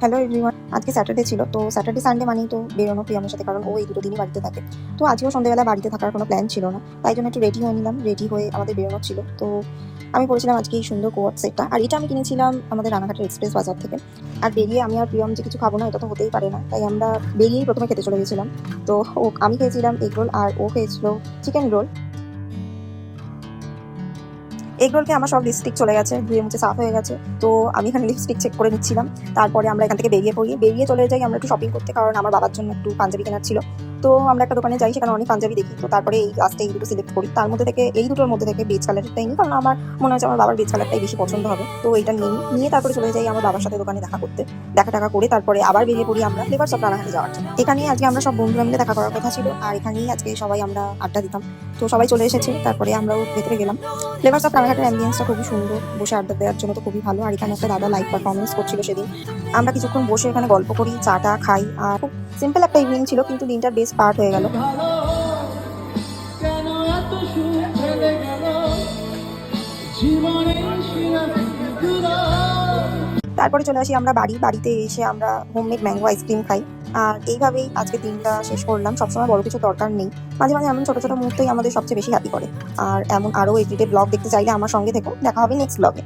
Hello everyone, আজকে Saturday ছিল। তো স্যাটারডে সানডে মানেই তো বেরোনো প্রিয়মের সাথে, কারণ ও এই দুটো দিনই বাড়িতে থাকে। তো আজকেও সন্ধ্যেবেলা বাড়িতে থাকার কোনো প্ল্যান ছিল না, তাই জন্য একটু রেডি হয়ে নিলাম। রেডি হয়ে আমাদের বেরোনো ছিল। তো আমি পরেছিলাম আজকে এই সুন্দর কোয়াট সেটটা, আর এটা আমি কিনেছিলাম আমাদের রানাঘাটের এক্সপ্রেস বাজার থেকে। আর বেরিয়ে আমি আর প্রিয়ম যে কিছু খাবো না, এটা তো হতেই পারে না, তাই আমরা বেরিয়েই প্রথমে খেতে চলে গেছিলাম। তো আমি খেয়েছিলাম এগ রোল, আর ও খেয়েছিল চিকেন রোল। এগরোলকে আমার সব লিপস্টিক চলে গেছে, ধুয়ে মুছে সাফ হয়ে গেছে। তো আমি এখানে লিপস্টিক চেক করে নিচ্ছিলাম। তারপরে আমরা এখান থেকে বেরিয়ে চলে যাই আমরা একটু শপিং করতে, কারণ আমার বাবার জন্য একটু পাঞ্জাবি কেনার ছিল। তো আমরা একটা দোকানে যাই, সেখানে অনেক পাঞ্জাবি দেখি। তো তারপরে এই লাস্টে এই দুটো সিলেক্ট করি। তার মধ্যে থেকে এই দুটোর মধ্যে থেকে বেজ কালারটাই নিই, কারণ আমার মনে হচ্ছে আমার বাবার বেজ কালারটাই বেশি পছন্দ হবে। তো এটা নিয়ে তারপরে চলে যাই আমার বাবার সাথে দোকানে দেখা করতে। দেখা টাকা করে তারপরে আবার বেরিয়ে পড়ি আমরা ফ্লেভারস অফ রানাঘাটে যাওয়ার জন্য। এখানেই আজকে আমরা সব বন্ধুরা মিলে দেখা করার কথা ছিল, আর এখানেই আজকে সবাই আমরা আড্ডা দিতাম। তো সবাই চলে এসেছে, তারপরে আমরাও ভেতরে গেলাম। ফ্লেভারস অফ রানাঘাটের অ্যাম্বিয়েন্সটা খুবই সুন্দর, বসে আড্ডা দেওয়ার জন্য তো খুবই ভালো। আর এখানে একটা দাদা লাইভ পারফরমেন্স করছিল সেদিন। আমরা কিছুক্ষণ বসে এখানে গল্প করি, চাটা খাই। আর খুব সিম্পল একটা ইভিনিং ছিল, কিন্তু দিনটার বেস্ট পার্ট হয়ে গেল। তারপরে চলে আসি আমরা বাড়িতে এসে আমরা হোমমেড ম্যাঙ্গো আইসক্রিম খাই। আর এইভাবেই আজকে দিনটা শেষ করলাম। সবসময় বড় কিছু দরকার নেই, মাঝে মাঝে এমন ছোট ছোট মুহূর্তই আমাদের সবচেয়ে বেশি হ্যাপি করে। আর এমন আরও এভরিডে ব্লগ দেখতে চাইলে আমার সঙ্গে থেকো। দেখা হবে নেক্সট ব্লগে।